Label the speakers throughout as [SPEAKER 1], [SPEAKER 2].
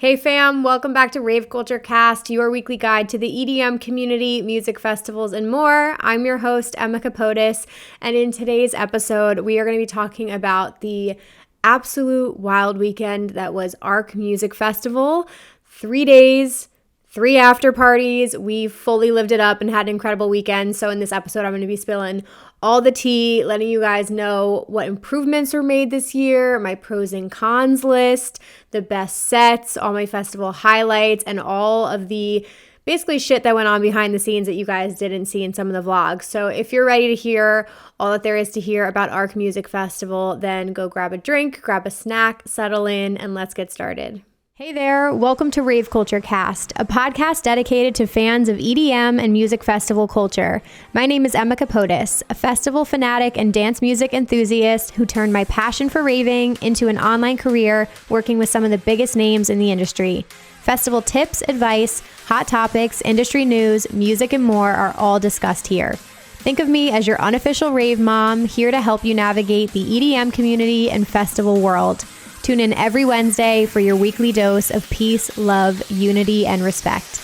[SPEAKER 1] Hey fam, welcome back to Rave Culture Cast, your weekly guide to the EDM community, music festivals, and more. I'm your host, Emma Capotis, and in today's episode, we are going to be talking about the absolute wild weekend that was ARC Music Festival. 3 days, 3 after parties. We fully lived it up and had an incredible weekend. So in this episode, I'm going to be spilling all the tea, letting you guys know what improvements were made this year, my pros and cons list, the best sets, all my festival highlights, and all of the basically shit that went on behind the scenes that you guys didn't see in some of the vlogs. So if you're ready to hear all that there is to hear about ARC Music Festival, then go grab a drink, grab a snack, settle in, and let's get started. Hey there, welcome to Rave Culture Cast, a podcast dedicated to fans of EDM and music festival culture. My name is Emma Capotis, a festival fanatic and dance music enthusiast who turned my passion for raving into an online career working with some of the biggest names in the industry. Festival tips, advice, hot topics, industry news, music, and more are all discussed here. Think of me as your unofficial rave mom, here to help you navigate the EDM community and festival world. Tune in every Wednesday for your weekly dose of peace, love, unity, and respect.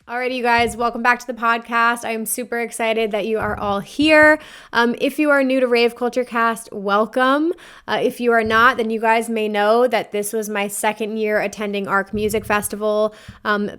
[SPEAKER 1] Alrighty, you guys, welcome back to the podcast. I am super excited that you are all here. If you are new to Rave Culture Cast, welcome. If you are not, then you guys may know that this was my second year attending ARC Music Festival.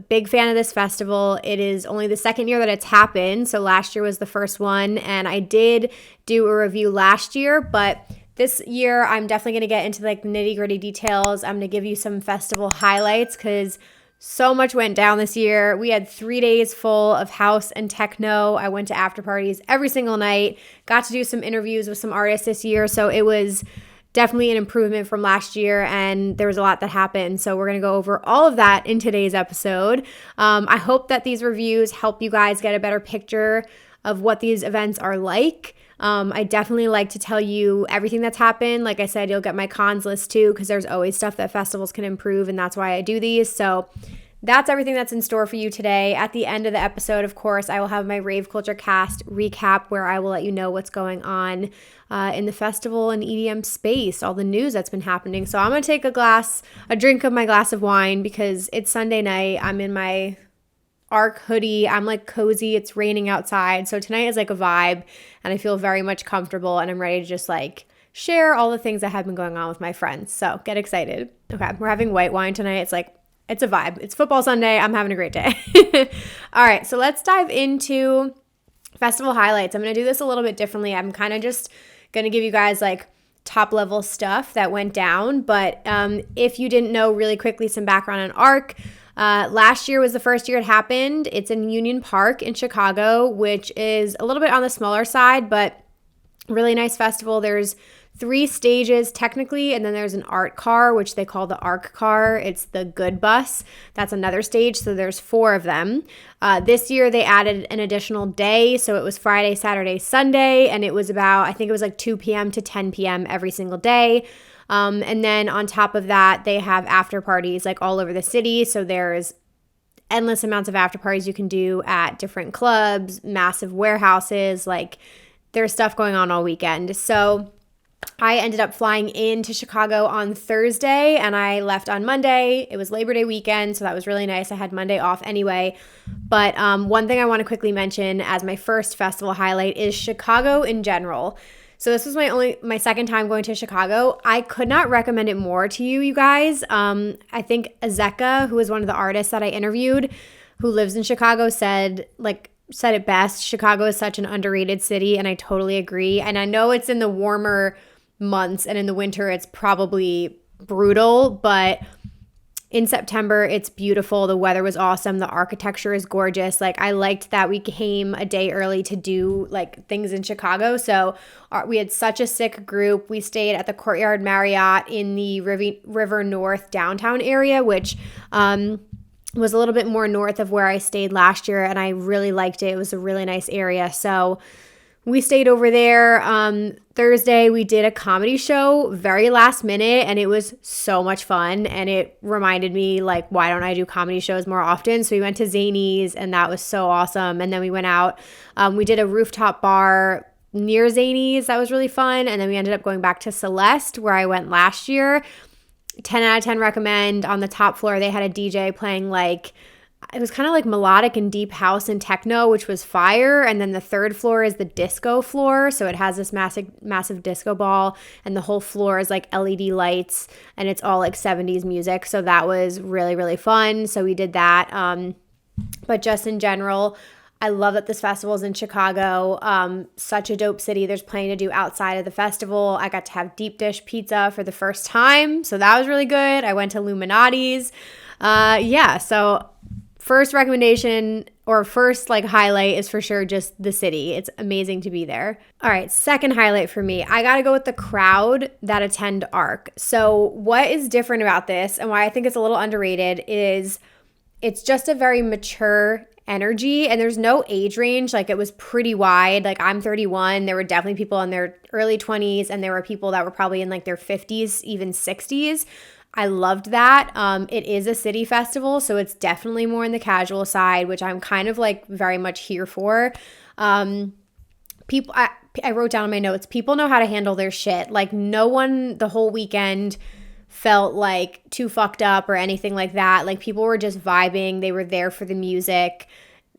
[SPEAKER 1] Big fan of this festival. It is only the second year that it's happened, so last year was the first one, and I did do a review last year, but this year I'm definitely going to get into like the nitty-gritty details. I'm going to give you some festival highlights because so much went down this year. We had 3 days full of house and techno. I went to after parties every single night, got to do some interviews with some artists this year. So it was definitely an improvement from last year, and there was a lot that happened. So we're going to go over all of that in today's episode. I hope that these reviews help you guys get a better picture of what these events are like. I definitely like to tell you everything that's happened. Like I said, you'll get my cons list too, because there's always stuff that festivals can improve, and that's why I do these. So that's everything that's in store for you today. At the end of the episode, of course, I will have my Rave Culture Cast recap where I will let you know what's going on in the festival and EDM space, all the news that's been happening. So I'm going to take a drink of my glass of wine because it's Sunday night. I'm in my ARC hoodie. I'm like cozy. It's raining outside. So tonight is like a vibe, and I feel very much comfortable, and I'm ready to just like share all the things that have been going on with my friends. So get excited. Okay, we're having white wine tonight. It's a vibe. It's football Sunday. I'm having a great day. All right, so let's dive into festival highlights. I'm going to do this a little bit differently. I'm kind of just going to give you guys like top level stuff that went down. But if you didn't know, really quickly, some background on ARC. Last year was the first year it happened. It's in Union Park in Chicago, which is a little bit on the smaller side, but really nice festival. There's 3 stages technically, and then there's an art car, which they call the ARC car. It's the good bus. That's another stage, so there's 4 of them. This year they added an additional day, so it was Friday, Saturday, Sunday, and it was about, I think it was like 2 p.m. to 10 p.m. every single day. And then on top of that, they have after parties like all over the city. So there's endless amounts of after parties you can do at different clubs, massive warehouses, like there's stuff going on all weekend. So I ended up flying into Chicago on Thursday, and I left on Monday. It was Labor Day weekend, so that was really nice. I had Monday off anyway. But one thing I want to quickly mention as my first festival highlight is Chicago in general. So this was my second time going to Chicago. I could not recommend it more to you guys. I think Azeka, who was one of the artists that I interviewed, who lives in Chicago, said it best. Chicago is such an underrated city, and I totally agree. And I know it's in the warmer months, and in the winter it's probably brutal, but in September it's beautiful. The weather was awesome. The architecture is gorgeous. Like, I liked that we came a day early to do like things in Chicago. So we had such a sick group. We stayed at the Courtyard Marriott in the River North downtown area, which was a little bit more north of where I stayed last year, and I really liked it. It was a really nice area. So we stayed over there. Thursday, we did a comedy show very last minute, and it was so much fun. And it reminded me, like, why don't I do comedy shows more often? So we went to Zany's, and that was so awesome. And then we went out. We did a rooftop bar near Zany's. That was really fun. And then we ended up going back to Celeste, where I went last year. 10 out of 10 recommend. On the top floor, they had a DJ playing like, it was kind of like melodic and deep house and techno, which was fire. And then the third floor is the disco floor. So it has this massive disco ball, and the whole floor is like LED lights, and it's all like 70s music. So that was really, really fun. So we did that. But just in general, I love that this festival is in Chicago. Such a dope city. There's plenty to do outside of the festival. I got to have deep dish pizza for the first time, so that was really good. I went to Illuminati's. So first recommendation, or first like highlight, is for sure just the city. It's amazing to be there. All right, second highlight for me, I gotta go with the crowd that attend ARC. So what is different about this, and why I think it's a little underrated, is it's just a very mature energy, and there's no age range. Like, it was pretty wide. Like, I'm 31. There were definitely people in their early 20s, and there were people that were probably in like their 50s, even 60s. I loved that. It is a city festival, so it's definitely more on the casual side, which I'm kind of like very much here for. I wrote down in my notes, people know how to handle their shit. Like, no one the whole weekend felt like too fucked up or anything like that. Like, people were just vibing. They were there for the music.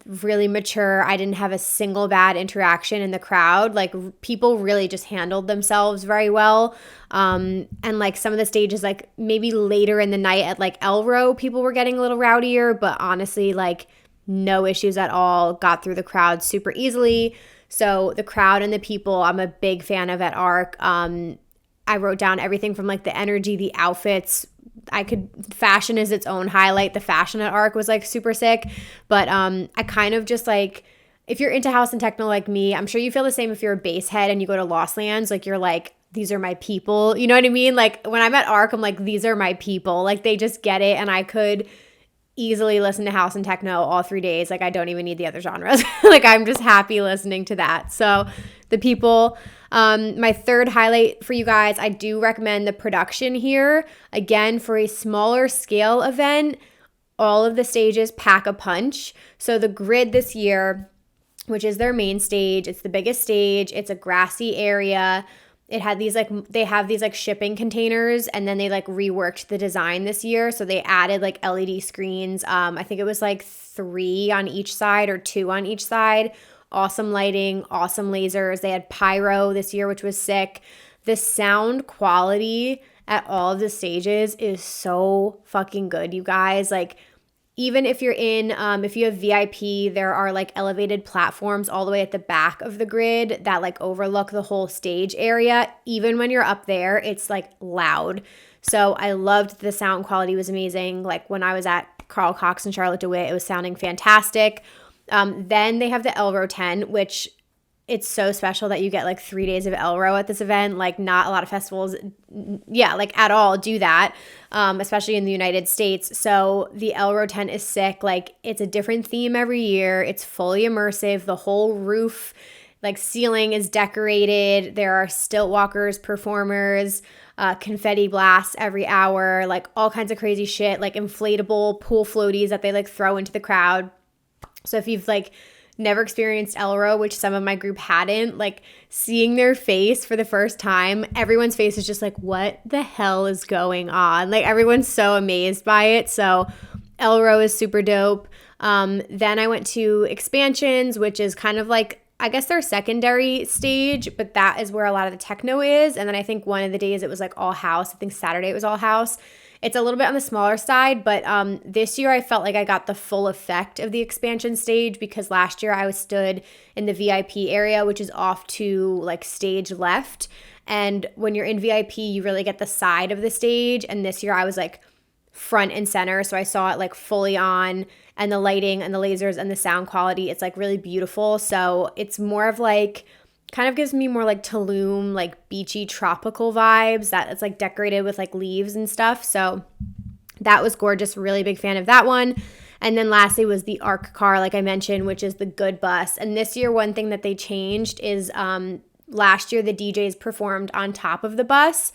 [SPEAKER 1] Really mature. I didn't have a single bad interaction in the crowd. Like, people really just handled themselves very well. And like some of the stages, like maybe later in the night at like Elro, people were getting a little rowdier, but honestly, like, no issues at all. Got through the crowd super easily. So the crowd and the people, I'm a big fan of at ARC. I wrote down everything from like the energy, the outfits. Fashion is its own highlight. The fashion at ARC was like super sick. But I kind of just like, if you're into house and techno like me, I'm sure you feel the same if you're a bass head and you go to Lost Lands. Like, you're like, these are my people. You know what I mean? Like, when I'm at ARC, I'm like, these are my people. Like, they just get it. And I could easily listen to house and techno all 3 days. Like, I don't even need the other genres. Like, I'm just happy listening to that. So the people. My third highlight for you guys, I do recommend the production here. Again, for a smaller scale event, all of the stages pack a punch. So the grid this year, which is their main stage, it's the biggest stage. It's a grassy area. They have these like shipping containers, and then they like reworked the design this year. So they added like LED screens. I think it was like 3 on each side or 2 on each side. Awesome lighting, awesome lasers. They had pyro this year, which was sick. The sound quality at all of the stages is so fucking good, you guys. Like, even if you're if you have VIP, there are like elevated platforms all the way at the back of the grid that like overlook the whole stage area. Even when you're up there, it's like loud. So I loved the sound quality was amazing. Like, when I was at Carl Cox and Charlotte DeWitt, it was sounding fantastic. Then they have the Elro 10, which it's so special that you get like 3 days of Elro at this event. Like, not a lot of festivals, like at all do that, especially in the United States. So the Elro 10 is sick. Like, it's a different theme every year. It's fully immersive. The whole roof, like ceiling, is decorated. There are stilt walkers, performers, confetti blasts every hour, like all kinds of crazy shit, like inflatable pool floaties that they like throw into the crowd. So if you've like never experienced Elro, which some of my group hadn't, like seeing their face for the first time, everyone's face is just like, what the hell is going on? Like, everyone's so amazed by it. So Elro is super dope. Then I went to Expansions, which is kind of like, I guess, their secondary stage, but that is where a lot of the techno is. And then I think one of the days it was like all house. I think Saturday it was all house. It's a little bit on the smaller side, but this year I felt like I got the full effect of the Expansion stage, because last year I was stood in the VIP area, which is off to like stage left. And when you're in VIP, you really get the side of the stage. And this year I was like front and center. So I saw it like fully on, and the lighting and the lasers and the sound quality, it's like really beautiful. So it's more of like, kind of gives me more like Tulum, like beachy tropical vibes, that it's like decorated with like leaves and stuff. So that was gorgeous. Really big fan of that one. And then lastly was the ARC car, like I mentioned, which is the good bus. And this year, one thing that they changed is last year the DJs performed on top of the bus.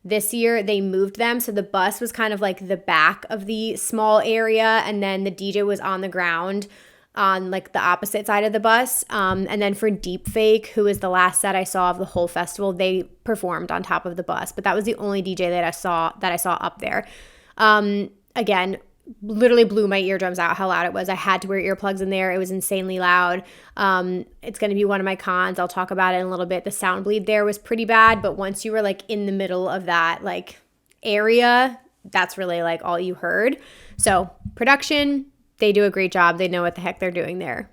[SPEAKER 1] This year they moved them, so the bus was kind of like the back of the small area, and then the DJ was on the ground on like the opposite side of the bus. And then for Deepfake, who was the last set I saw of the whole festival, they performed on top of the bus. But that was the only DJ that I saw up there. Again, literally blew my eardrums out how loud it was. I had to wear earplugs in there. It was insanely loud. It's going to be one of my cons. I'll talk about it in a little bit. The sound bleed there was pretty bad, but once you were like in the middle of that like area, that's really like all you heard. So production, they do a great job. They know what the heck they're doing there.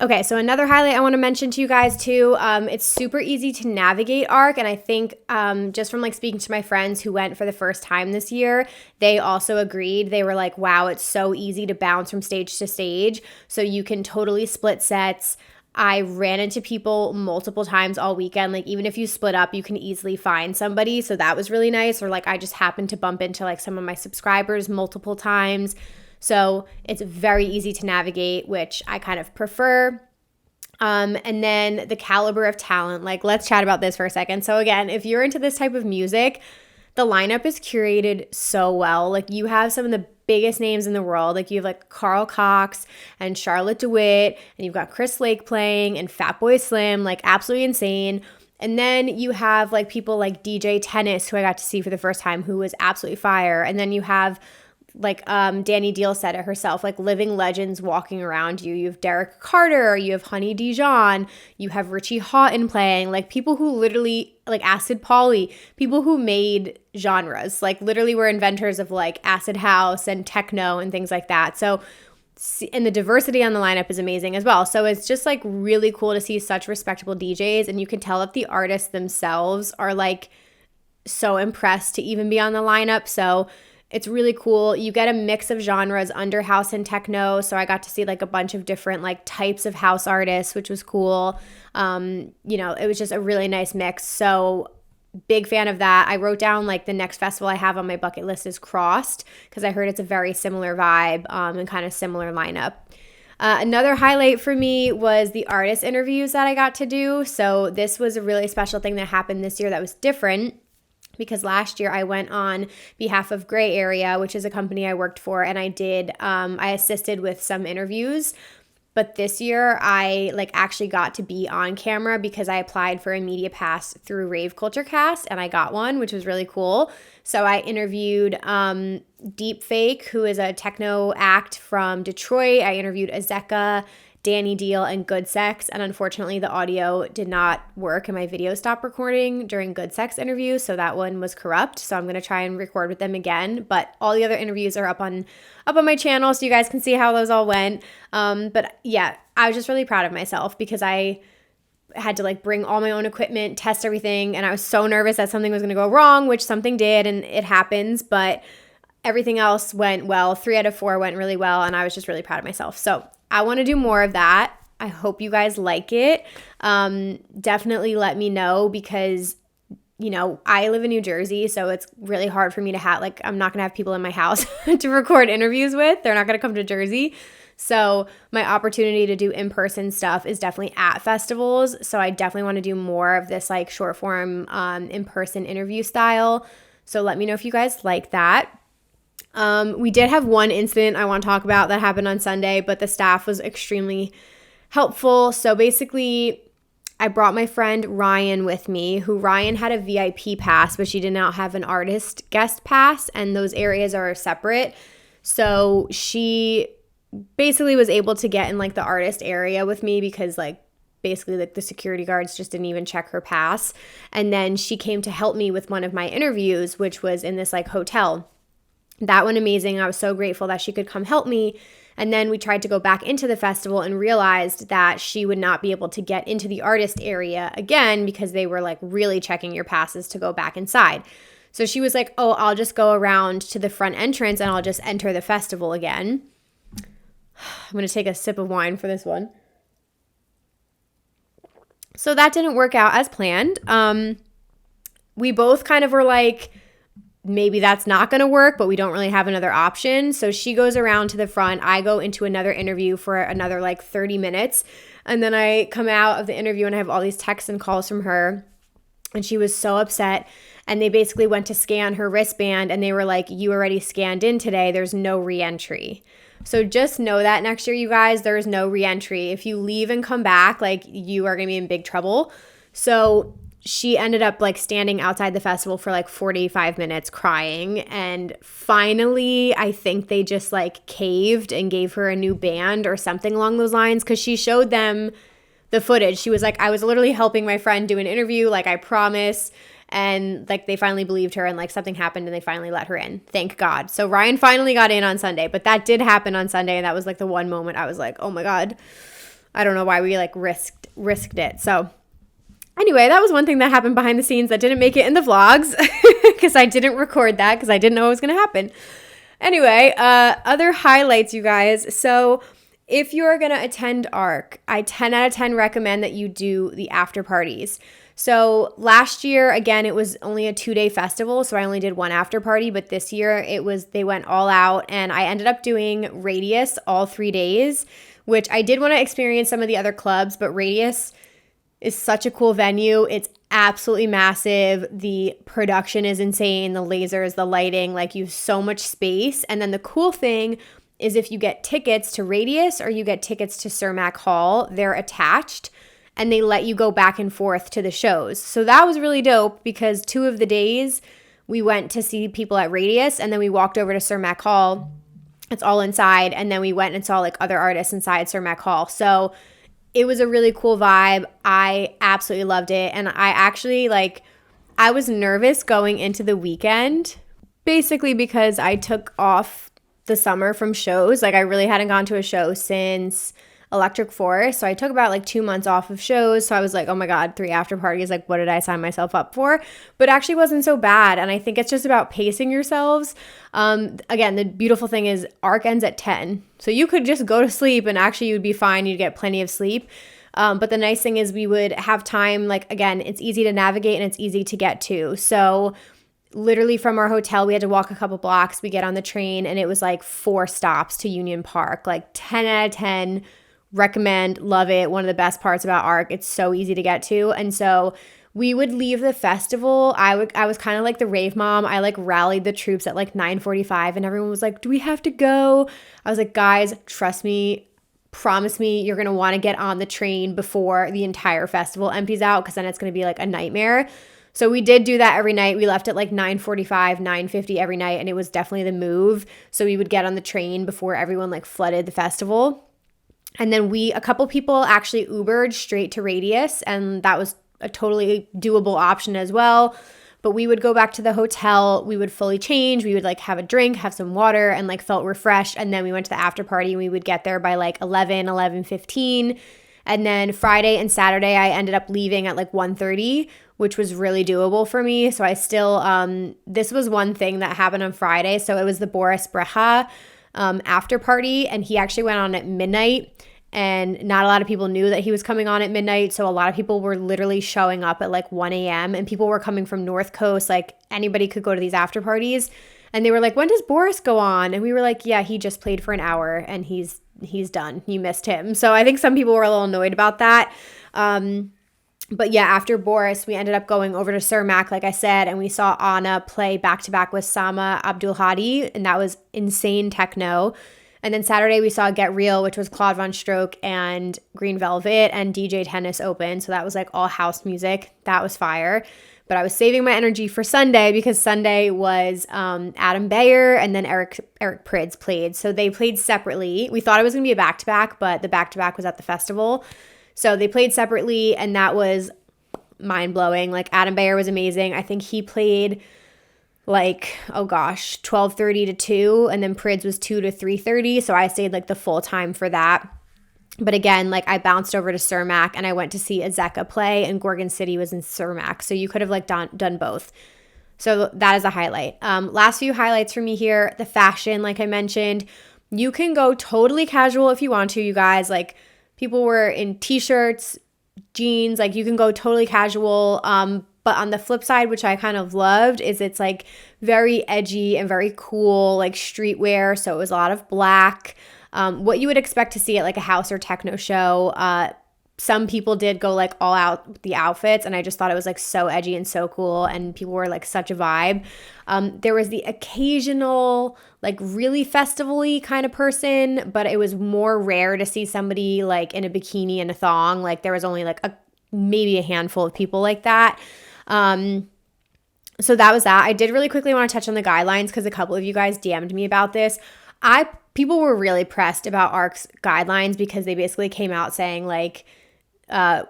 [SPEAKER 1] Okay, so another highlight I want to mention to you guys too, it's super easy to navigate ARC, and I think just from like speaking to my friends who went for the first time this year, they also agreed. They were like, wow, it's so easy to bounce from stage to stage, so you can totally split sets. I ran into people multiple times all weekend. Like even if you split up, you can easily find somebody, so that was really nice. Or like I just happened to bump into like some of my subscribers multiple times. So it's very easy to navigate, which I kind of prefer. And then the caliber of talent, like let's chat about this for a second. So again, if you're into this type of music, the lineup is curated so well. Like you have some of the biggest names in the world. Like you have like Carl Cox and Charlotte DeWitt, and you've got Chris Lake playing and Fatboy Slim, like absolutely insane. And then you have like people like DJ Tennis, who I got to see for the first time, who was absolutely fire. And then you have like Danny Deal said it herself, like living legends walking around you. You have Derek Carter, you have Honey Dijon, you have Richie Houghton playing, like people who literally, like Acid Polly, people who made genres, like literally were inventors of like acid house and techno and things like that. So, and the diversity on the lineup is amazing as well. So it's just like really cool to see such respectable DJs, and you can tell that the artists themselves are like so impressed to even be on the lineup. So it's really cool. You get a mix of genres under house and techno. So I got to see like a bunch of different like types of house artists, which was cool. It was just a really nice mix. So big fan of that. I wrote down like the next festival I have on my bucket list is Crossed, because I heard it's a very similar vibe and kind of similar lineup. Another highlight for me was the artist interviews that I got to do. So this was a really special thing that happened this year that was different, because last year I went on behalf of Gray Area, which is a company I worked for, and I assisted with some interviews. But this year I like actually got to be on camera because I applied for a media pass through Rave Cast, and I got one, which was really cool. So I interviewed Deepfake, who is a techno act from Detroit. I interviewed Azeka, Danny Deal, and Good Sex, and unfortunately the audio did not work and my video stopped recording during Good Sex interview, so that one was corrupt. So I'm going to try and record with them again, but all the other interviews are up on my channel, so you guys can see how those all went. But yeah, I was just really proud of myself because I had to like bring all my own equipment, test everything, and I was so nervous that something was going to go wrong, which something did, and it happens, but everything else went well. 3 out of 4 went really well, and I was just really proud of myself. So I want to do more of that. I hope you guys like it. Definitely let me know, because I live in New Jersey, so it's really hard for me to have, like, I'm not going to have people in my house to record interviews with. They're not going to come to Jersey. So my opportunity to do in-person stuff is definitely at festivals. So I definitely want to do more of this like short form in-person interview style. So let me know if you guys like that. We did have one incident I want to talk about that happened on Sunday, but the staff was extremely helpful. So basically, I brought my friend Ryan with me, who Ryan had a VIP pass, but she did not have an artist guest pass, and those areas are separate. So she basically was able to get in like the artist area with me because like basically like the security guards just didn't even check her pass. And then she came to help me with one of my interviews, which was in this like hotel. That went amazing. I was so grateful that she could come help me. And then we tried to go back into the festival and realized that she would not be able to get into the artist area again because they were like really checking your passes to go back inside. So she was like, oh, I'll just go around to the front entrance and I'll just enter the festival again. I'm going to take a sip of wine for this one. So that didn't work out as planned. We both kind of were like, maybe that's not going to work, but we don't really have another option. So she goes around to the front. I go into another interview for another like 30 minutes. And then I come out of the interview and I have all these texts and calls from her. And she was so upset. And they basically went to scan her wristband and they were like, you already scanned in today. There's no reentry. So just know that next year, you guys, there's no reentry. If you leave and come back, like you are going to be in big trouble. So she ended up like standing outside the festival for like 45 minutes crying. And finally, I think they just like caved and gave her a new band or something along those lines, because she showed them the footage. She was like, I was literally helping my friend do an interview, like I promise. And like they finally believed her and like something happened and they finally let her in. Thank God. So Ryan finally got in on Sunday, but that did happen on Sunday. And that was like the one moment I was like, oh my God, I don't know why we like risked it. So anyway, that was one thing that happened behind the scenes that didn't make it in the vlogs because I didn't record that because I didn't know it was going to happen. Anyway, other highlights, you guys. So if you're going to attend ARC, I 10 out of 10 recommend that you do the after parties. So last year, again, it was only a 2-day festival, so I only did one after party, but this year they went all out, and I ended up doing Radius all 3 days, which I did want to experience some of the other clubs, but Radius is such a cool venue. It's absolutely massive. The production is insane. The lasers, the lighting, like you have so much space. And then the cool thing is if you get tickets to Radius or you get tickets to Cermak Hall, they're attached and they let you go back and forth to the shows. So that was really dope because 2 of the days we went to see people at Radius and then we walked over to Cermak Hall. It's all inside. And then we went and saw like other artists inside Cermak Hall. So it was a really cool vibe. I absolutely loved it. And I actually I was nervous going into the weekend basically because I took off the summer from shows. Like I really hadn't gone to a show since Electric Forest. So I took about 2 months off of shows. So I was like, oh my God, 3 after parties. Like, what did I sign myself up for? But actually wasn't so bad. And I think it's just about pacing yourselves. Again, the beautiful thing is ARC ends at 10. So you could just go to sleep and actually you'd be fine. You'd get plenty of sleep. But the nice thing is we would have time. Like, again, it's easy to navigate and it's easy to get to. So literally from our hotel, we had to walk a couple blocks. We get on the train and it was 4 stops to Union Park. 10 out of 10. Recommend, love it. One of the best parts about ARC, it's so easy to get to. And so we would leave the festival. I was kind of like the rave mom. I rallied the troops at 9:45 and everyone was like, do we have to go? I was like, guys, trust me, promise me you're going to want to get on the train before the entire festival empties out because then it's going to be a nightmare. So we did do that every night. We left at 9:45, 9:50 every night and it was definitely the move. So we would get on the train before everyone flooded the festival. And then a couple people actually Ubered straight to Radius, and that was a totally doable option as well. But we would go back to the hotel, we would fully change, we would have a drink, have some water, and felt refreshed. And then we went to the after party, and we would get there by 11:15. And then Friday and Saturday, I ended up leaving at 1:30, which was really doable for me. So I still, this was one thing that happened on Friday. So it was the Boris Brecha after party, and he actually went on at midnight. And not a lot of people knew that he was coming on at midnight. So a lot of people were literally showing up at 1 a.m. and people were coming from North Coast. Anybody could go to these after parties. And they were like, when does Boris go on? And we were like, yeah, he just played for an hour and he's done. You missed him. So I think some people were a little annoyed about that. But yeah, after Boris, we ended up going over to Cermak, like I said, and we saw Anna play back-to-back with Sama Abdulhadi, and that was insane techno. And then Saturday, we saw Get Real, which was Claude Von Stroke and Green Velvet, and DJ Tennis open. So that was all house music. That was fire. But I was saving my energy for Sunday because Sunday was Adam Beyer and then Eric Prydz played. So they played separately. We thought it was going to be a back-to-back, but the back-to-back was at the festival. So they played separately, and that was mind-blowing. Adam Beyer was amazing. I think he played 12:30 to 2, and then Prydz was 2 to 3:30. So I stayed the full time for that. But again, I bounced over to Cermak and I went to see Azeka play, and Gorgon City was in Cermak. So you could have done both. So that is a highlight. Last few highlights for me here, the fashion, like I mentioned, you can go totally casual if you want to, you guys. People were in t-shirts, jeans, you can go totally casual. But on the flip side, which I kind of loved, is it's very edgy and very cool, streetwear. So it was a lot of black, what you would expect to see at a house or techno show. some people did go like all out with the outfits, and I just thought it was like so edgy and so cool, and people were like such a vibe. There was the occasional like really festival-y kind of person, but it was more rare to see somebody like in a bikini and a thong. Like there was only like maybe a handful of people like that. So that was that. I did really quickly want to touch on the guidelines because a couple of you guys DM'd me about this. People were really pressed about ARC's guidelines because they basically came out saying like, I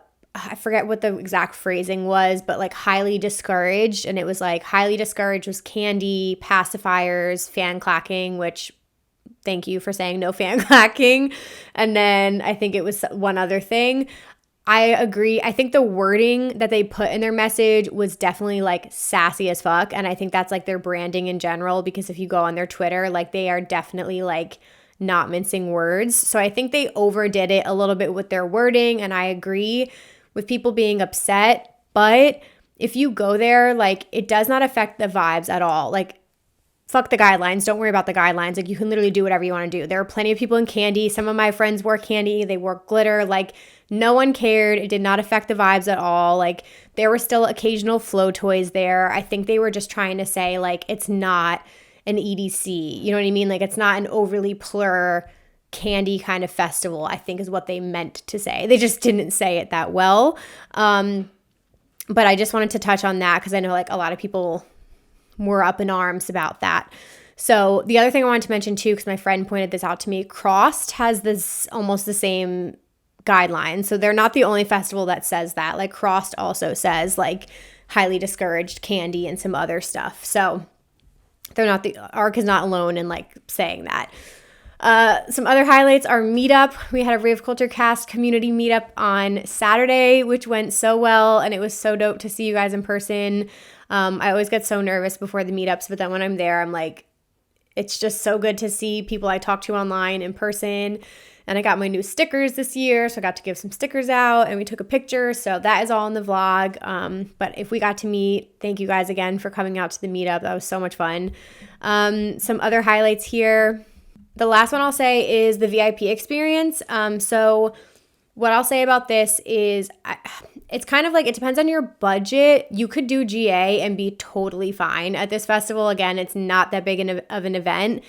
[SPEAKER 1] forget what the exact phrasing was, but like highly discouraged. And it was like highly discouraged was candy, pacifiers, fan clacking, which thank you for saying no fan clacking. And then I think it was one other thing. I agree. I think the wording that they put in their message was definitely like sassy as fuck. And I think that's like their branding in general, because if you go on their Twitter, like they are definitely like not mincing words. So I think they overdid it a little bit with their wording, and I agree with people being upset. But if you go there, like it does not affect the vibes at all. Like fuck the guidelines. Don't worry about the guidelines. Like you can literally do whatever you want to do. There are plenty of people in candy. Some of my friends wore candy. They wore glitter. Like no one cared. It did not affect the vibes at all. Like there were still occasional flow toys there. I think they were just trying to say like it's not an EDC. You know what I mean? Like it's not an overly plur candy kind of festival, I think is what they meant to say. They just didn't say it that well. But I just wanted to touch on that because I know like a lot of people were up in arms about that. So the other thing I wanted to mention too, because my friend pointed this out to me, Crossed has this almost the same guidelines. So they're not the only festival that says that. Like Crossed also says like highly discouraged candy and some other stuff. So they're not ARC is not alone in like saying that. Some other highlights are meetup. We had a Rave Culture Cast community meetup on Saturday, which went so well, and it was so dope to see you guys in person. I always get so nervous before the meetups, but then when I'm there, I'm like, it's just so good to see people I talk to online in person. And I got my new stickers this year, so I got to give some stickers out, and we took a picture, so that is all in the vlog. But if we got to meet, thank you guys again for coming out to the meetup. That was so much fun. Some other highlights here. The last one I'll say is the VIP experience. So what I'll say about this is it's kind of like it depends on your budget. You could do GA and be totally fine at this festival. Again, it's not that big of an event,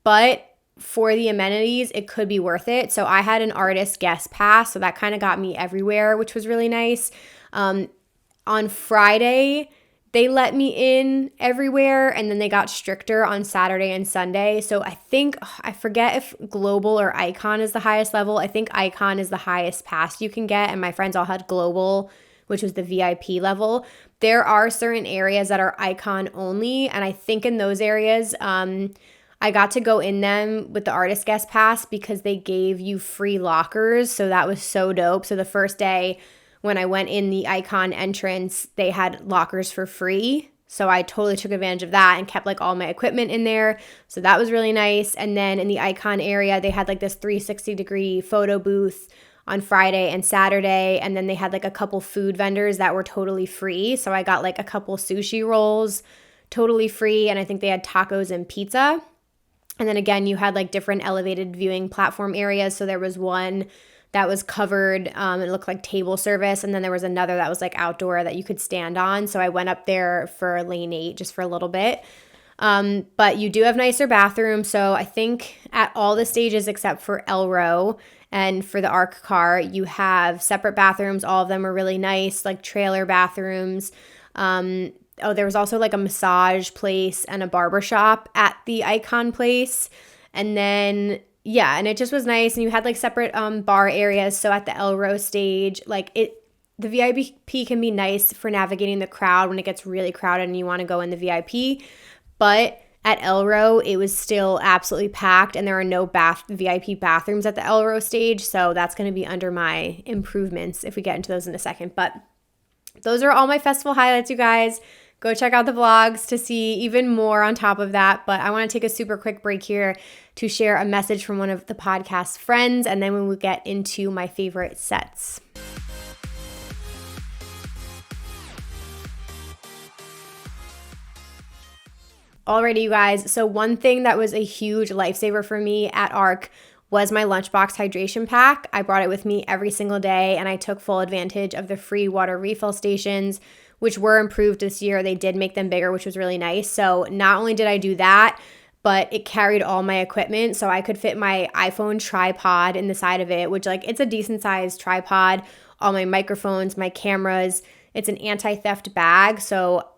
[SPEAKER 1] but for the amenities, it could be worth it. So I had an artist guest pass, so that kind of got me everywhere, which was really nice. On Friday, they let me in everywhere, and then they got stricter on Saturday and Sunday. So I forget if Global or Icon is the highest level. I think Icon is the highest pass you can get, and my friends all had Global, which was the VIP level. There are certain areas that are Icon only, and I think in those areas, I got to go in them with the artist guest pass because they gave you free lockers. So that was so dope. So the first day when I went in the Icon entrance, they had lockers for free. So I totally took advantage of that and kept like all my equipment in there. So that was really nice. And then in the Icon area, they had like this 360-degree photo booth on Friday and Saturday. And then they had like a couple food vendors that were totally free. So I got like a couple sushi rolls totally free. And I think they had tacos and pizza. And then again, you had like different elevated viewing platform areas. So there was one that was covered, it looked like table service. And then there was another that was like outdoor that you could stand on. So I went up there for lane 8 just for a little bit. But you do have nicer bathrooms. So I think at all the stages except for Elro and for the ARC car, you have separate bathrooms. All of them are really nice, like trailer bathrooms. There was also like a massage place and a barber shop at the Icon place. And then, yeah, and it just was nice. And you had like separate bar areas. So at the Elro stage, the VIP can be nice for navigating the crowd when it gets really crowded and you want to go in the VIP. But at Elro, it was still absolutely packed, and there are no VIP bathrooms at the Elro stage. So that's going to be under my improvements if we get into those in a second. But those are all my festival highlights, you guys. Go check out the vlogs to see even more on top of that. But I want to take a super quick break here to share a message from one of the podcast friends, and then we will get into my favorite sets. Alrighty, you guys. So one thing that was a huge lifesaver for me at ARC was my Lunchbox hydration pack. I brought it with me every single day, and I took full advantage of the free water refill stations, which were improved this year. They did make them bigger, which was really nice. So not only did I do that, but it carried all my equipment. So I could fit my iPhone tripod in the side of it, which like it's a decent sized tripod, all my microphones, my cameras. It's an anti-theft bag. So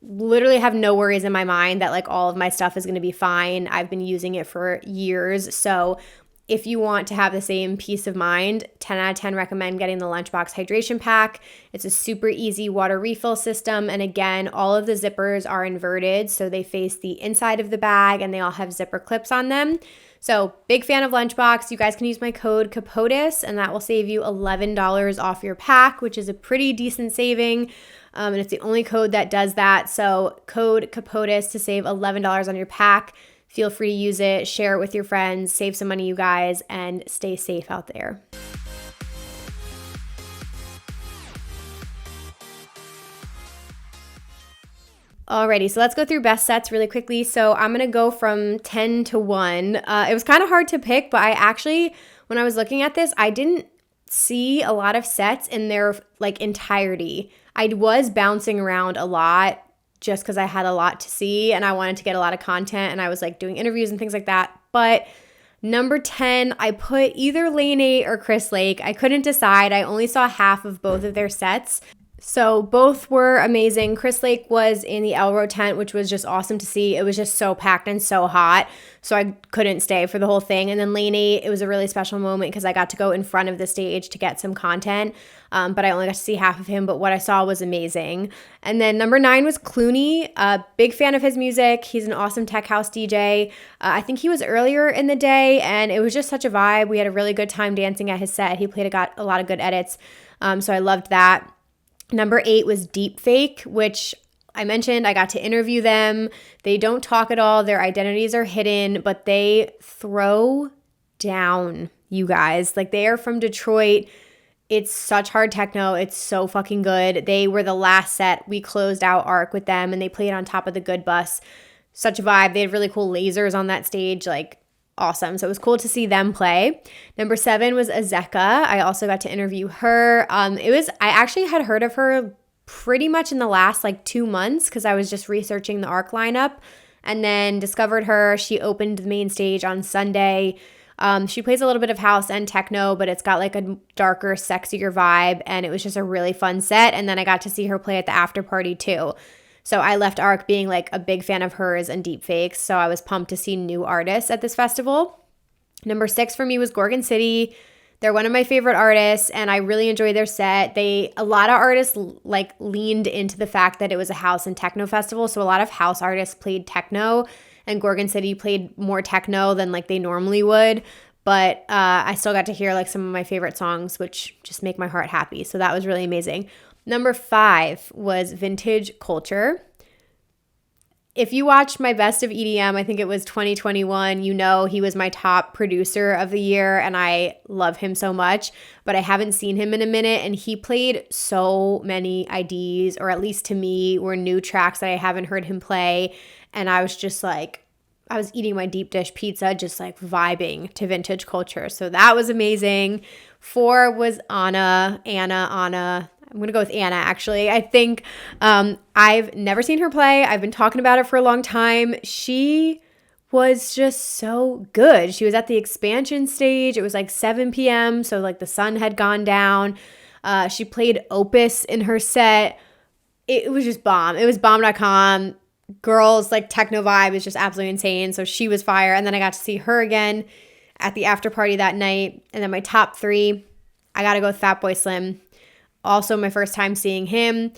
[SPEAKER 1] literally have no worries in my mind that like all of my stuff is going to be fine. I've been using it for years. So if you want to have the same peace of mind, 10 out of 10 recommend getting the Lunchbox hydration pack. It's a super easy water refill system. And again, all of the zippers are inverted. So they face the inside of the bag and they all have zipper clips on them. So big fan of Lunchbox. You guys can use my code CAPOTUS and that will save you $11 off your pack, which is a pretty decent saving. And it's the only code that does that. So code CAPOTUS to save $11 on your pack. Feel free to use it, share it with your friends, save some money, you guys, and stay safe out there. Alrighty, so let's go through best sets really quickly. So I'm going to go from 10 to 1. It was kind of hard to pick, but I actually, when I was looking at this, I didn't see a lot of sets in their like entirety. I was bouncing around a lot just because I had a lot to see and I wanted to get a lot of content and I was like doing interviews and things like that. But number 10, I put either Lane 8 or Chris Lake. I couldn't decide. I only saw half of both of their sets. So both were amazing. Chris Lake was in the Elro tent, which was just awesome to see. It was just so packed and so hot, so I couldn't stay for the whole thing. And then Lane 8, it was a really special moment because I got to go in front of the stage to get some content, but I only got to see half of him, but what I saw was amazing. And then number 9 was Clooney. Big fan of his music. He's an awesome tech house DJ. I think he was earlier in the day, and it was just such a vibe. We had a really good time dancing at his set. He played a lot of good edits, so I loved that. Number 8 was Deepfake, which I mentioned. I got to interview them. They don't talk at all. Their identities are hidden, but they throw down, you guys. Like, they are from Detroit. It's such hard techno. It's so fucking good. They were the last set. We closed out ARC with them, and they played on top of the Good Bus. Such a vibe. They had really cool lasers on that stage, like awesome. So it was cool to see them play. Number 7 was Azeka. I also got to interview her. I actually had heard of her pretty much in the last like 2 months because I was just researching the ARC lineup and then discovered her. She opened the main stage on Sunday. She plays a little bit of house and techno, but it's got like a darker, sexier vibe, and it was just a really fun set. And then I got to see her play at the after party too. So I left ARC being like a big fan of hers and Deepfakes, so I was pumped to see new artists at this festival. Number 6 for me was Gorgon City. They're one of my favorite artists, and I really enjoyed their set. A lot of artists like leaned into the fact that it was a house and techno festival, so a lot of house artists played techno, and Gorgon City played more techno than like they normally would. But I still got to hear like some of my favorite songs, which just make my heart happy. So that was really amazing. Number 5 was Vintage Culture. If you watched my Best of EDM, I think it was 2021, you know he was my top producer of the year, and I love him so much, but I haven't seen him in a minute, and he played so many IDs, or at least to me, were new tracks that I haven't heard him play, and I was just like, I was eating my deep dish pizza, just like vibing to Vintage Culture, so that was amazing. 4 was Anna. I'm going to go with Anna, actually. I think I've never seen her play. I've been talking about it for a long time. She was just so good. She was at the expansion stage. It was like 7 p.m., so like the sun had gone down. She played Opus in her set. It was just bomb. It was bomb.com. Girls, like techno vibe is just absolutely insane. So she was fire. And then I got to see her again at the after party that night. And then my top 3, I got to go with Fatboy Slim. Also, my first time seeing him.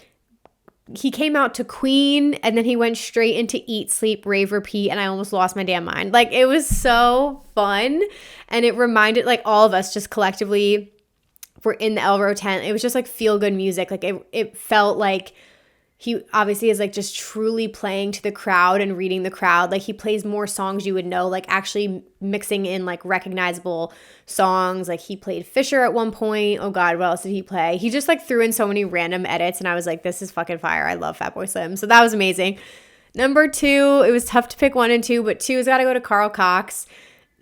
[SPEAKER 1] He came out to Queen, and then he went straight into Eat, Sleep, Rave, Repeat, and I almost lost my damn mind. Like, it was so fun, and it reminded, like, all of us just collectively were in the Elro tent. It was just, like, feel-good music. Like, it felt like he obviously is like just truly playing to the crowd and reading the crowd. Like, he plays more songs you would know, like actually mixing in like recognizable songs. Like, he played Fisher at one point. Oh God, what else did he play? He just like threw in so many random edits, and I was like, this is fucking fire. I love Fatboy Slim. So that was amazing. Number 2, it was tough to pick 1 and 2, but 2's got to go to Carl Cox.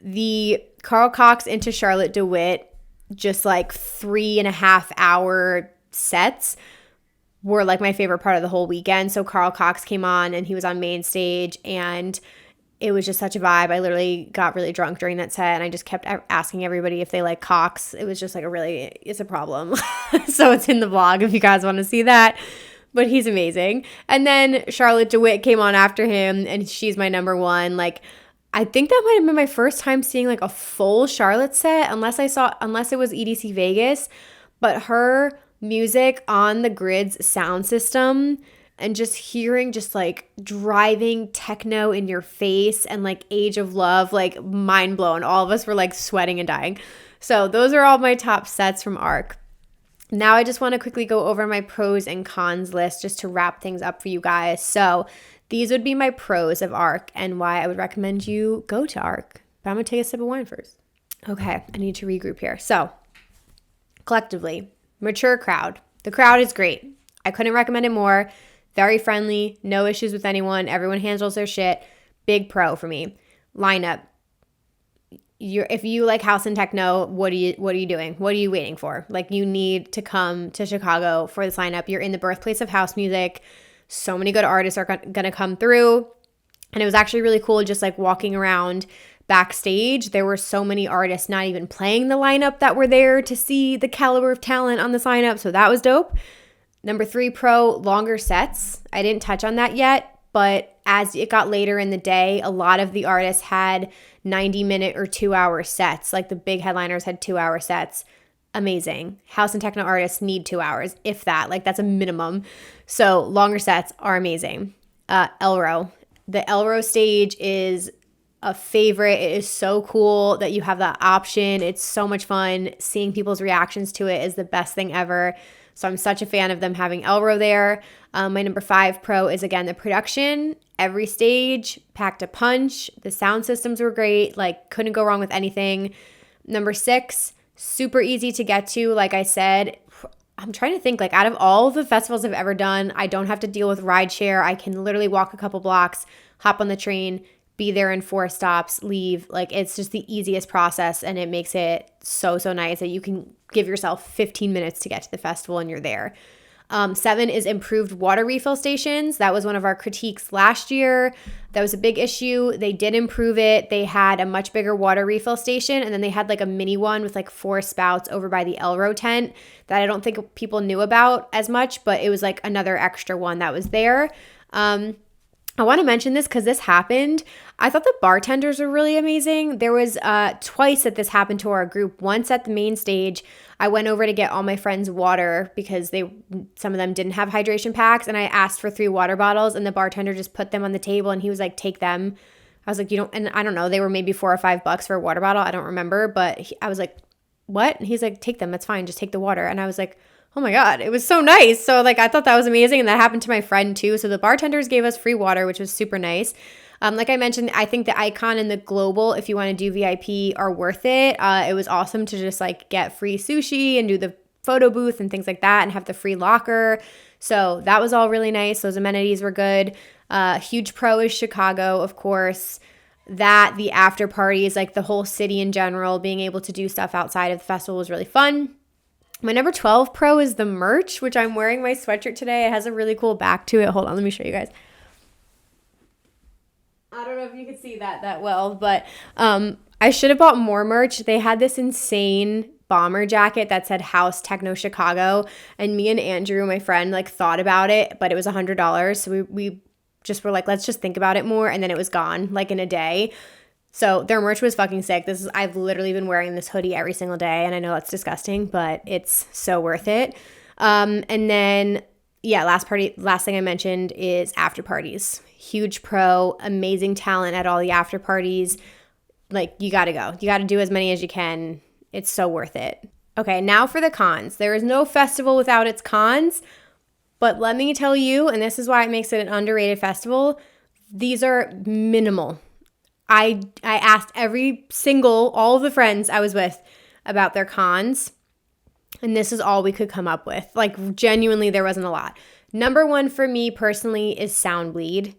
[SPEAKER 1] The Carl Cox into Charlotte DeWitt, just like 3.5 hour sets, were like my favorite part of the whole weekend. So Carl Cox came on and he was on main stage, and it was just such a vibe. I literally got really drunk during that set, and I just kept asking everybody if they like Cox. It was just like it's a problem. So it's in the vlog if you guys want to see that. But he's amazing. And then Charlotte DeWitt came on after him, and she's my number one. Like, I think that might have been my first time seeing like a full Charlotte set, unless it was EDC Vegas. But her music on the Grid's sound system, and just hearing just like driving techno in your face, and like Age of Love, like mind blown. All of us were like sweating and dying. So those are all my top sets from ARC. Now I just want to quickly go over my pros and cons list just to wrap things up for you guys. So these would be my pros of ARC and why I would recommend you go to ARC. But I'm going to take a sip of wine first. Okay, I need to regroup here. So collectively, mature crowd. The crowd is great. I couldn't recommend it more. Very friendly, no issues with anyone. Everyone handles their shit. Big pro for me. Lineup. If you like house and techno, what are you doing? What are you waiting for? Like, you need to come to Chicago for this lineup. You're in the birthplace of house music. So many good artists are going to come through. And it was actually really cool just like walking around backstage. There were so many artists not even playing the lineup that were there to see the caliber of talent on this lineup. So that was dope. Number 3 pro, longer sets. I didn't touch on that yet, but as it got later in the day, a lot of the artists had 90-minute or 2-hour sets. Like the big headliners had 2-hour sets. Amazing. House and techno artists need 2 hours, if that. Like, that's a minimum. So longer sets are amazing. Elro. The Elro stage is a favorite. It is so cool that you have that option. It's so much fun. Seeing people's reactions to it is the best thing ever. So I'm such a fan of them having Elro there. My number 5 pro is, again, the production. Every stage packed a punch. The sound systems were great. Like, couldn't go wrong with anything. Number 6, super easy to get to. Like I said, I'm trying to think, like, out of all the festivals I've ever done, I don't have to deal with rideshare. I can literally walk a couple blocks, hop on the train, be there in 4 stops, leave. Like, it's just the easiest process, and it makes it so nice that you can give yourself 15 minutes to get to the festival and you're there. 7 is improved water refill stations. That was one of our critiques last year. That was a big issue. They did improve it. They had a much bigger water refill station, and then they had like a mini one with like 4 spouts over by the Elro tent that I don't think people knew about as much, but it was like another extra one that was there. I want to mention this because this happened. I thought the bartenders were really amazing. There was twice that this happened to our group. Once at the main stage, I went over to get all my friends water because some of them didn't have hydration packs, and I asked for 3 water bottles, and the bartender just put them on the table, and he was like, take them. I was like, and I don't know, they were maybe $4 or $5 for a water bottle. I don't remember, but I was like, what? And he's like, take them. That's fine. Just take the water. And I was like, oh my God, it was so nice. So like, I thought that was amazing. And that happened to my friend too. So the bartenders gave us free water, which was super nice. Like I mentioned, I think the Icon and the Global, if you want to do VIP, are worth it. It was awesome to just like get free sushi and do the photo booth and things like that and have the free locker. So that was all really nice. Those amenities were good. Huge pro is Chicago, of course. That, the after parties, like the whole city in general, being able to do stuff outside of the festival was really fun. My number 12 pro is the merch, which I'm wearing my sweatshirt today. It has a really cool back to it. Hold on, let me show you guys. I don't know if you can see that well, but I should have bought more merch. They had this insane bomber jacket that said House Techno Chicago, and me and Andrew, my friend, like thought about it, but it was $100. So we just were like, let's just think about it more, and then it was gone like in a day. So their merch was fucking sick. I've literally been wearing this hoodie every single day, and I know that's disgusting, but it's so worth it. And then, yeah, last thing I mentioned is after parties. Huge pro, amazing talent at all the after parties. Like, you got to go. You got to do as many as you can. It's so worth it. Okay, now for the cons. There is no festival without its cons, but let me tell you, and this is why it makes it an underrated festival, these are minimal. I asked all of the friends I was with about their cons, and this is all we could come up with. Like, genuinely, there wasn't a lot. Number 1 for me personally is sound bleed.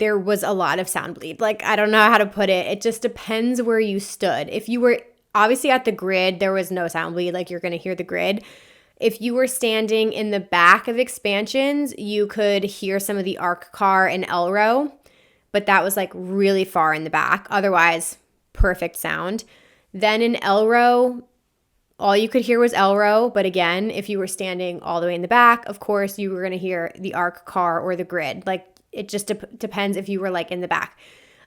[SPEAKER 1] there was a lot of sound bleed. Like, I don't know how to put it. It just depends where you stood. If you were obviously at the grid, there was no sound bleed. Like, you're going to hear the grid. If you were standing in the back of expansions, you could hear some of the ARC car and Elro, but that was like really far in the back. Otherwise, perfect sound. Then in Elro, all you could hear was Elro. But again, if you were standing all the way in the back, of course, you were going to hear the ARC car or the grid. Like, it just depends if you were like in the back.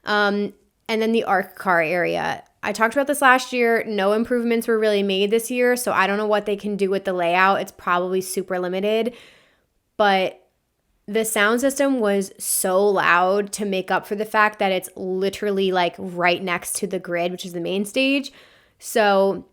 [SPEAKER 1] And then the ARC car area. I talked about this last year. No improvements were really made this year, so I don't know what they can do with the layout. It's probably super limited. But the sound system was so loud to make up for the fact that it's literally like right next to the grid, which is the main stage. So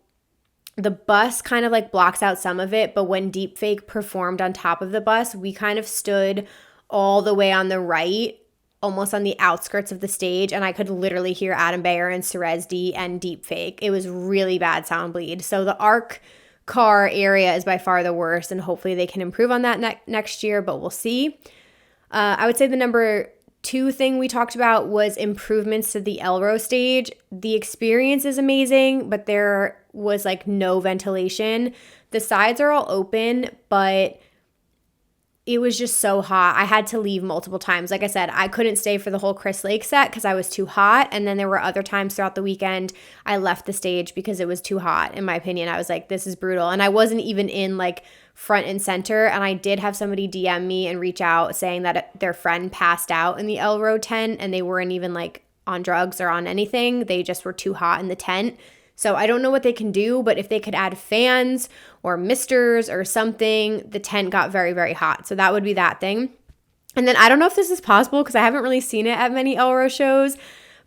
[SPEAKER 1] the bus kind of like blocks out some of it, but when Deepfake performed on top of the bus, we kind of stood all the way on the right, almost on the outskirts of the stage, and I could literally hear Adam Bayer and Cerez D and Deepfake. It was really bad sound bleed. So the ARC car area is by far the worst, and hopefully they can improve on that next year, but we'll see. I would say the number 2 thing we talked about was improvements to the Elro stage. The experience is amazing, but there was like no ventilation. The sides are all open, but it was just so hot. I had to leave multiple times. Like I said, I couldn't stay for the whole Chris Lake set because I was too hot. And then there were other times throughout the weekend I left the stage because it was too hot. In my opinion, I was like, this is brutal. And I wasn't even in like front and center. And I did have somebody DM me and reach out saying that their friend passed out in the Elro tent and they weren't even like on drugs or on anything. They just were too hot in the tent. So I don't know what they can do, but if they could add fans or misters or something, the tent got very, very hot. So that would be that thing. And then I don't know if this is possible because I haven't really seen it at many Elro shows,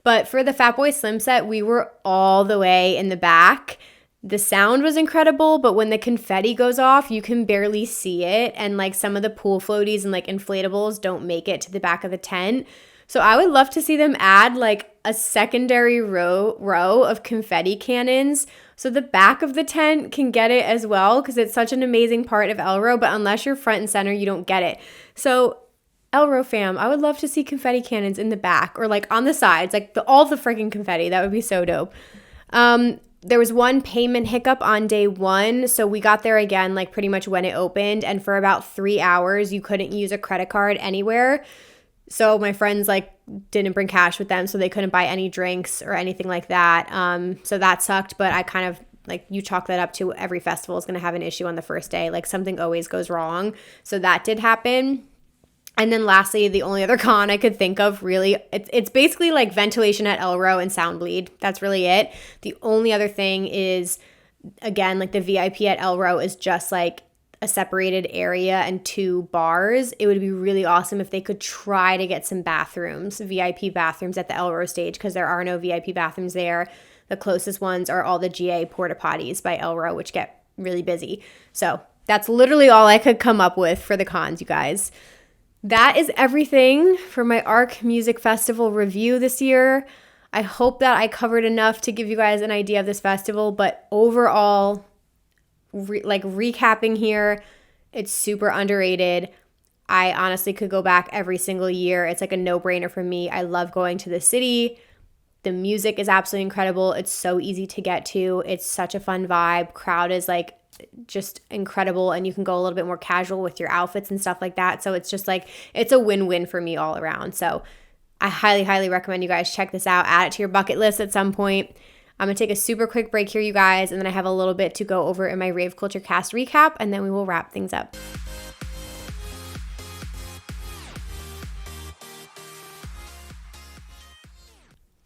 [SPEAKER 1] but for the Fatboy Slim set, we were all the way in the back. The sound was incredible, but when the confetti goes off, you can barely see it. And like some of the pool floaties and like inflatables don't make it to the back of the tent. So I would love to see them add like a secondary row of confetti cannons so the back of the tent can get it as well, because it's such an amazing part of Elro, but unless you're front and center, you don't get it. So Elro fam, I would love to see confetti cannons in the back or like on the sides, like all the freaking confetti. That would be so dope. There was one payment hiccup on day 1. So we got there again, like pretty much when it opened. And for about 3 hours, you couldn't use a credit card anywhere. So my friends like didn't bring cash with them, so they couldn't buy any drinks or anything like that. So that sucked, but I kind of like, you chalk that up to every festival is going to have an issue on the first day. Like something always goes wrong. So that did happen. And then lastly, the only other con I could think of really, it's basically like ventilation at Elro and sound bleed. That's really it. The only other thing is, again, like the VIP at Elro is just like a separated area and 2 bars. It would be really awesome if they could try to get some bathrooms, VIP bathrooms at the Elro stage, because there are no VIP bathrooms there. The closest ones are all the GA porta potties by Elro, which get really busy. So that's literally all I could come up with for the cons, you guys. That is everything for my ARC Music Festival review this year. I hope that I covered enough to give you guys an idea of this festival, but overall, recapping here, it's super underrated. I honestly could go back every single year. It's like a no-brainer for me. I love going to the city. The music is absolutely incredible. It's so easy to get to. It's such a fun vibe. Crowd is like just incredible, and you can go a little bit more casual with your outfits and stuff like that. So it's just like, it's a win-win for me all around. So I highly, highly recommend you guys check this out. Add it to your bucket list at some point. I'm going to take a super quick break here, you guys, and then I have a little bit to go over in my Rave Culture Cast recap, and then we will wrap things up.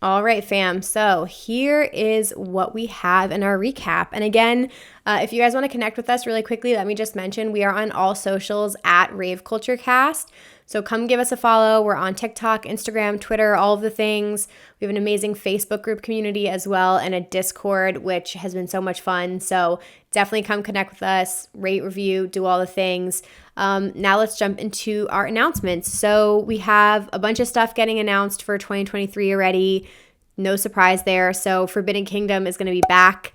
[SPEAKER 1] All right, fam. So here is what we have in our recap. And again, if you guys want to connect with us really quickly, let me just mention we are on all socials at Rave Culture Cast. So come give us a follow. We're on TikTok, Instagram, Twitter, all of the things. We have an amazing Facebook group community as well, and a Discord, which has been so much fun. So definitely come connect with us, rate, review, do all the things. Now let's jump into our announcements. So we have a bunch of stuff getting announced for 2023 already. No surprise there. So Forbidden Kingdom is going to be back.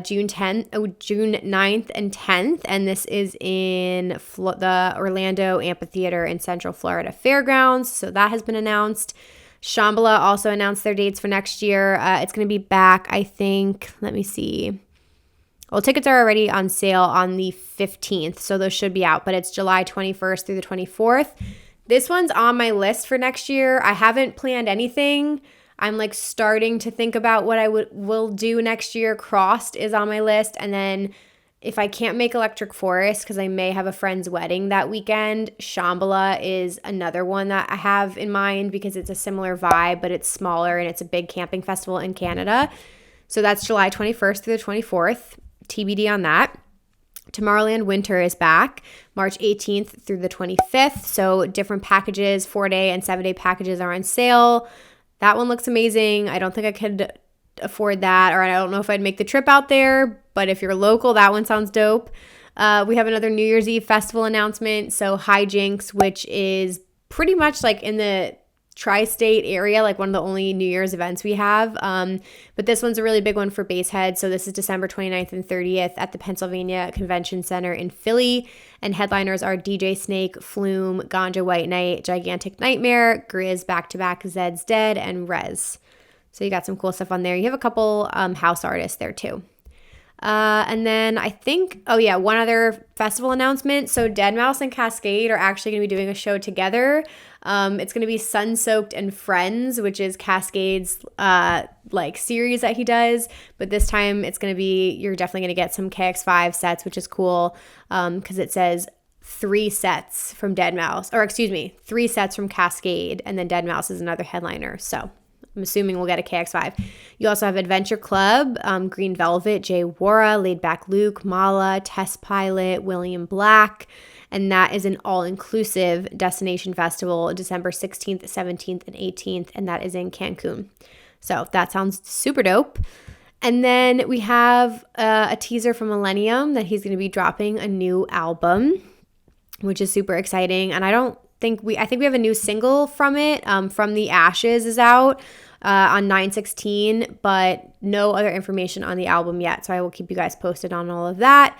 [SPEAKER 1] June 9th and 10th, and this is in the Orlando Amphitheater in Central Florida Fairgrounds. So that has been announced. Shambhala also announced their dates for next year. It's going to be back, I think, let me see. Well, tickets are already on sale on the 15th, so those should be out, but it's July 21st through the 24th. This one's on my list for next year. I haven't planned anything. I'm like starting to think about what I will do next year. Crossed is on my list, and then if I can't make Electric Forest because I may have a friend's wedding that weekend, Shambhala is another one that I have in mind because it's a similar vibe, but it's smaller and it's a big camping festival in Canada. So that's July 21st through the 24th. TBD on that. Tomorrowland Winter is back March 18th through the 25th. So different packages, 4-day and 7-day packages are on sale. That one looks amazing. I don't think I could afford that, or I don't know if I'd make the trip out there, but if you're local, that one sounds dope. We have another New Year's Eve festival announcement. So Hijinks, which is pretty much like in the tri-state area, like one of the only New Year's events we have. But this one's a really big one for Basehead. So this is December 29th and 30th at the Pennsylvania Convention Center in Philly. And headliners are DJ Snake, Flume, Ganja White Night, Gigantic Nightmare, Grizz back-to-back, Zed's Dead, and Rez. So you got some cool stuff on there. You have a couple house artists there too. And then I think, one other festival announcement. So Deadmau5 and Cascade are actually going to be doing a show together. It's going to be Sun Soaked and Friends, which is Cascade's series that he does. But this time it's going to be, you're definitely going to get some KX5 sets, which is cool because it says 3 sets from Deadmau5, 3 sets from Cascade, and then Deadmau5 is another headliner. So I'm assuming we'll get a KX5. You also have Adventure Club, Green Velvet, Jay Wara, Laid Back Luke, Mala, Test Pilot, William Black, and that is an all-inclusive destination festival December 16th, 17th, and 18th, and that is in Cancun. So that sounds super dope. And then we have a teaser from Millennium that he's going to be dropping a new album, which is super exciting. And I think we have a new single from it, From the Ashes is out on 9/16, but no other information on the album yet. So I will keep you guys posted on all of that.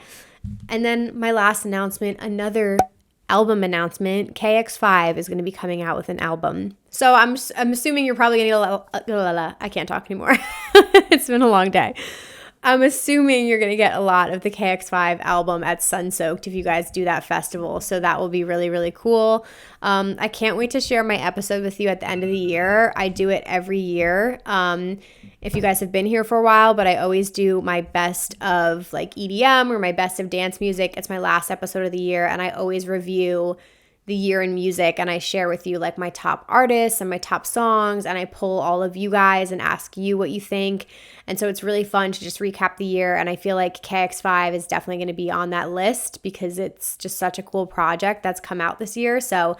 [SPEAKER 1] And then my last announcement, another album announcement, KX5 is going to be coming out with an album. So I'm assuming you're probably going to I can't talk anymore. It's been a long day. I'm assuming you're going to get a lot of the KX5 album at Sun Soaked if you guys do that festival. So that will be really, really cool. I can't wait to share my episode with you at the end of the year. I do it every year. If you guys have been here for a while, but I always do my best of like EDM or my best of dance music. It's my last episode of the year, and I always review the year in music, and I share with you like my top artists and my top songs, and I pull all of you guys and ask you what you think. And so it's really fun to just recap the year, and I feel like KX5 is definitely going to be on that list because it's just such a cool project that's come out this year. So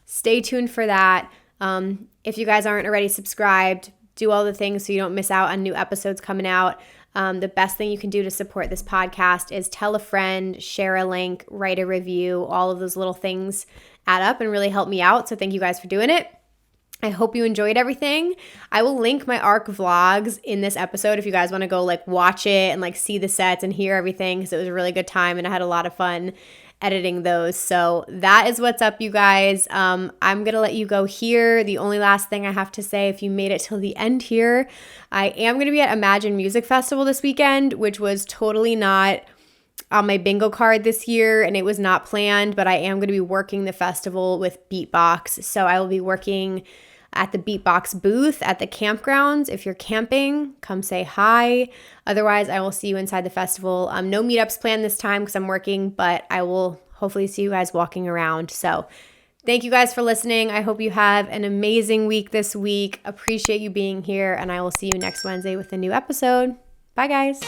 [SPEAKER 1] stay tuned for that. If you guys aren't already subscribed, do all the things so you don't miss out on new episodes coming out. The best thing you can do to support this podcast is tell a friend, share a link, write a review. All of those little things add up and really help me out. So thank you guys for doing it. I hope you enjoyed everything. I will link my ARC vlogs in this episode if you guys want to go like watch it and like see the sets and hear everything, because it was a really good time and I had a lot of fun editing those. So that is what's up, you guys. I'm gonna let you go here. The only last thing I have to say, if you made it till the end here, I am gonna be at Imagine Music Festival this weekend, which was totally not on my bingo card this year, and it was not planned, but I am gonna be working the festival with Beatbox. So I will be working at the Beatbox booth at the campgrounds. If you're camping, come say hi. Otherwise, I will see you inside the festival. No meetups planned this time because I'm working, but I will hopefully see you guys walking around. So thank you guys for listening. I hope you have an amazing week this week. Appreciate you being here, and I will see you next Wednesday with a new episode. Bye, guys.